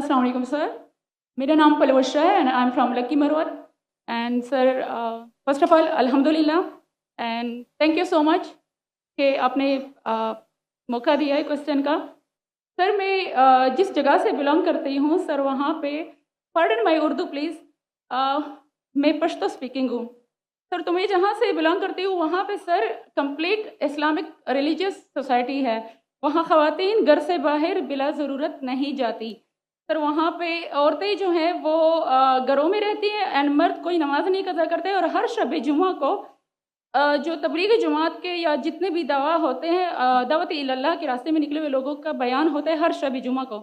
अस्सलाम वालेकुम सर, मेरा नाम पलवशा है and I am from Lakki Marwat and sir first of all अल्हम्दुलिल्लाह and thank you so much कि आपने मौका दिया है क्वेश्चन का। सर मैं जिस जगह से बिलोंग करती हूँ सर वहाँ पे पार्डन माई उर्दू प्लीज़, मैं पश्तो स्पीकिंग हूँ सर। तो मैं जहाँ से बिलोंग करती हूँ वहाँ पे sir complete Islamic religious society है। वहाँ ख़वातीन घर से बाहर बिला ज़रूरत नहीं जाती सर। वहाँ पे औरतें जो हैं वो घरों में रहती हैं एंड मर्द कोई नमाज नहीं कज़ा करते। और हर शब जुमा को जो तबलीग जमात के या जितने भी दवा होते हैं दावत इल्लल्लाह के रास्ते में निकले हुए लोगों का बयान होता है हर शब जुमा को,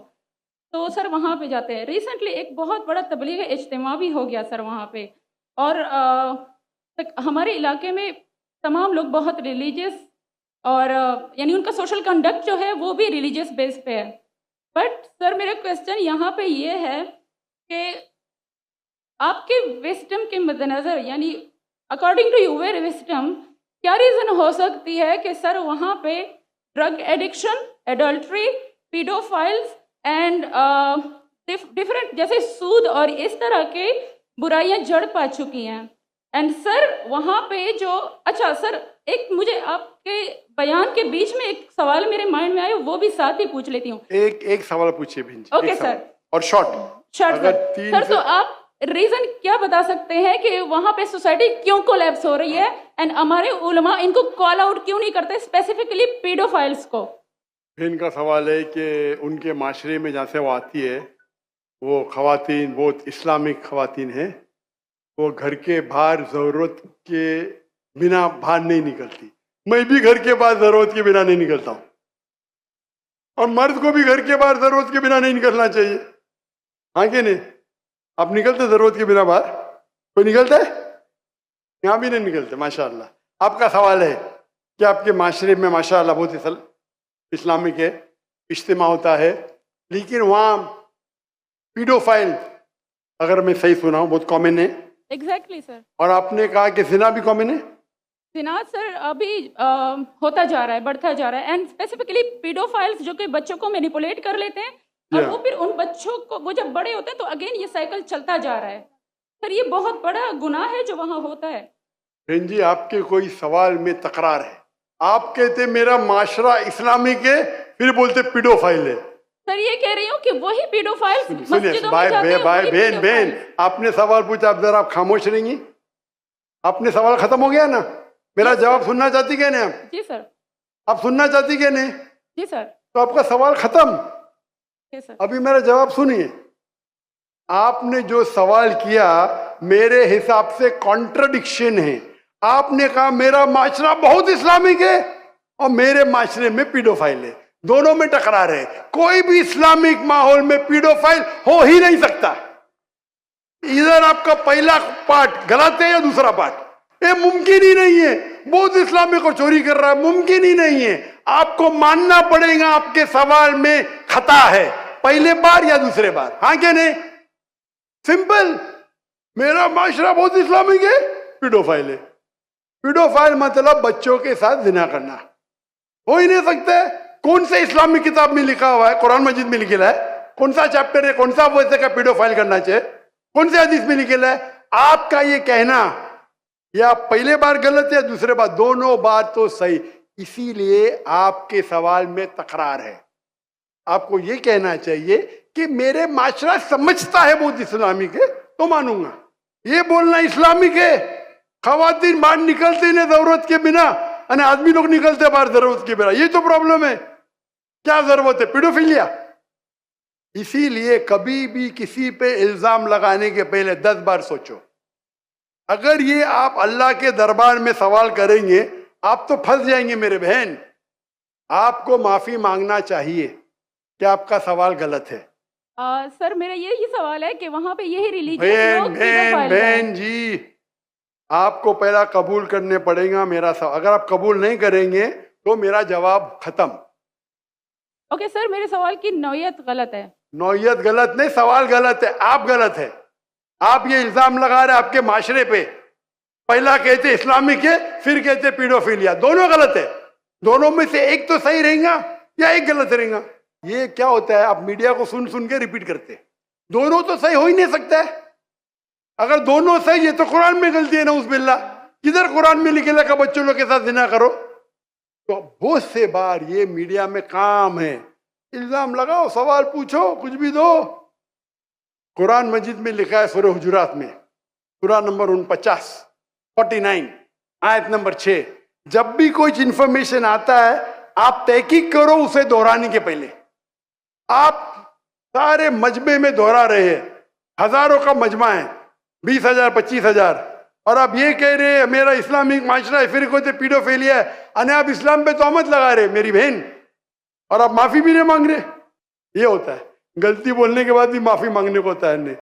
तो सर वहाँ पे जाते हैं। रिसेंटली एक बहुत बड़ा तबलीग इज्तिमा भी हो गया सर वहाँ पे। और हमारे इलाके में तमाम लोग बहुत रिलीजियस और यानी उनका सोशल कंडक्ट जो है वो भी रिलीजियस बेस पे है। बट सर मेरा क्वेश्चन यहाँ पे ये है कि आपके विस्डम के मद्देनज़र यानी अकॉर्डिंग टू यूर विस्डम क्या रीज़न हो सकती है कि सर वहाँ पे drug addiction, adultery, paedophiles and different जैसे सूद और इस तरह के बुराइयाँ जड़ पा चुकी हैं। एंड सर वहाँ पे जो अच्छा सर एक मुझे आपके बयान के बीच में एक सवाल मेरे माइंड में आया, वो भी साथ ही पूछ लेती हूँ। एक सवाल पूछिए भिंज। Okay sir. और शॉर्ट सर तो आप रीजन क्या बता सकते हैं कि वहाँ पे सोसाइटी क्यों कोलैप्स हो रही है एंड हमारे उलमा इनको कॉल आउट क्यों नहीं करते, स्पेसिफिकली पीडोफाइल्स को? इनका सवाल है कि उनके माशरे में जहाँ से वो आती है वो खवातीन बहुत इस्लामिक खवातीन है, वो घर के बाहर ज़रूरत के बिना बाहर नहीं निकलती। मैं भी घर के बाहर ज़रूरत के बिना नहीं निकलता हूँ और मर्द को भी घर के बाहर ज़रूरत के बिना नहीं निकलना चाहिए। हाँ कि नहीं? आप निकलते ज़रूरत के बिना बाहर? कोई निकलता है? यहाँ भी नहीं निकलते माशाअल्लाह। आपका सवाल है कि आपके माशरे में माशाअल्लाह बहुत इस्लामिक है, इज्तिमा होता है, लेकिन वहाँ पीडोफाइल अगर मैं सही सुना हूँ बहुत कॉमन है। Exactly sir. और आपने कहा कि जिना भी कॉमन है? जिना सर अभी होता जा रहा है, बढ़ता जा रहा है एंड स्पेसिफिकली पीडोफाइल्स जो कि बच्चों को मैनिपुलेट कर लेते हैं और वो फिर उन बच्चों को वो जब बड़े होते हैं तो अगेन ये साइकिल चलता जा रहा है सर। ये बहुत बड़ा गुनाह है जो वहाँ होता है। बहन जी आपके कोई सवाल में तकरार है। आप कहते मेरा माशरा इस्लामिक है, फिर बोलते पीडोफाइल है। सर ये कह रही हूँ कि वही पीडोफाइल्स मस्जिदों में जाते हैं। भाई बहन आपने सवाल पूछा, आप जरा आप खामोश रहेंगी? आपने सवाल खत्म हो गया ना? मेरा जवाब सुनना चाहती क्या नहीं आप? जी सर। आप सुनना चाहती क्या नहीं? जी सर। तो आपका सवाल खत्म। सर अभी मेरा जवाब सुनिए। आपने जो सवाल किया मेरे हिसाब से कॉन्ट्रडिक्शन है। आपने कहा मेरा माशरा बहुत इस्लामिक है और मेरे माशरे में पीडोफाइल है, दोनों में टकरार है। कोई भी इस्लामिक माहौल में पीडोफाइल हो ही नहीं सकता। इधर आपका पहला पार्ट गलत है या दूसरा पार्ट? ये मुमकिन ही नहीं है। बहुत इस्लामिक को चोरी कर रहा है, मुमकिन ही नहीं है। आपको मानना पड़ेगा आपके सवाल में खता है, पहले बार या दूसरे बार। हाँ क्या नहीं? सिंपल। मेरा माशरा बहुत इस्लामिक है, पीडोफाइल है। पीडोफाइल मतलब बच्चों के साथ जिना करना। हो ही नहीं सकता है। कौन से इस्लामिक किताब में लिखा हुआ है? कुरान मजीद में लिखा है? कौन सा चैप्टर है? कौन सा वैसे का पीडोफाइल करना चाहिए? कौन से हदीस में लिखा है? आपका ये कहना या पहले बार गलत है, दूसरे बार, दोनों बार तो सही। इसीलिए आपके सवाल में तकरार है। आपको ये कहना चाहिए कि मेरे माशरा समझता है बहुत इस्लामिक है तो मानूंगा। ये बोलना इस्लामिक है, खवातीन बाहर निकलते नहीं जरूरत के बिना और आदमी लोग निकलते बाहर जरूरत के बिना, ये तो प्रॉब्लम है। क्या जरूरत है? पीडोफिलिया। इसीलिए कभी भी किसी पे इल्जाम लगाने के पहले 10 बार सोचो। अगर ये आप अल्लाह के दरबार में सवाल करेंगे आप तो फंस जाएंगे मेरे बहन। आपको माफी मांगना चाहिए कि आपका सवाल गलत है। सर मेरा यही सवाल है कि वहाँ पे यही रिलीजियस लोग बहन जी आपको पहला कबूल करने पड़ेगा मेरा सवाल। अगर आप कबूल नहीं करेंगे तो मेरा जवाब खत्म। ओके सर, मेरे सवाल की नौयत गलत है। नौयत गलत नहीं, सवाल गलत है, आप गलत है। आप ये इल्जाम लगा रहे आपके माशरे पे। पहला कहते इस्लामिक है, फिर कहते पीडोफिलिया। दोनों गलत है। दोनों में से एक तो सही रहेगा या एक गलत रहेगा। ये क्या होता है, आप मीडिया को सुन सुन के रिपीट करते हैं। दोनों तो सही हो ही नहीं सकता है। अगर दोनों सही है तो कुरान में गलती है ना, उस बिल्ला किधर कुरान में लिखेला का बच्चों लोग के साथ जिना करो। तो बहुत से बार ये मीडिया में काम है, इल्जाम लगाओ, सवाल पूछो, कुछ भी दो। कुरान मजीद में लिखा है सूरह हुजुरात में, सूरह नंबर 49 आयत नंबर 6, जब भी कोई इंफॉर्मेशन आता है आप तहकीक करो उसे दोहराने के पहले। आप सारे मजमे में दोहरा रहे हैं, हजारों का मजमा है, 20,000 25,000, और आप ये कह रहे हैं मेरा इस्लामिक माशरा है, फिर कोई पीडोफिलिया है, अने आप इस्लाम पे तोहमत लगा रहे मेरी बहन, और आप माफी भी नहीं मांग रहे। ये होता है, गलती बोलने के बाद भी माफी मांगने को होता है।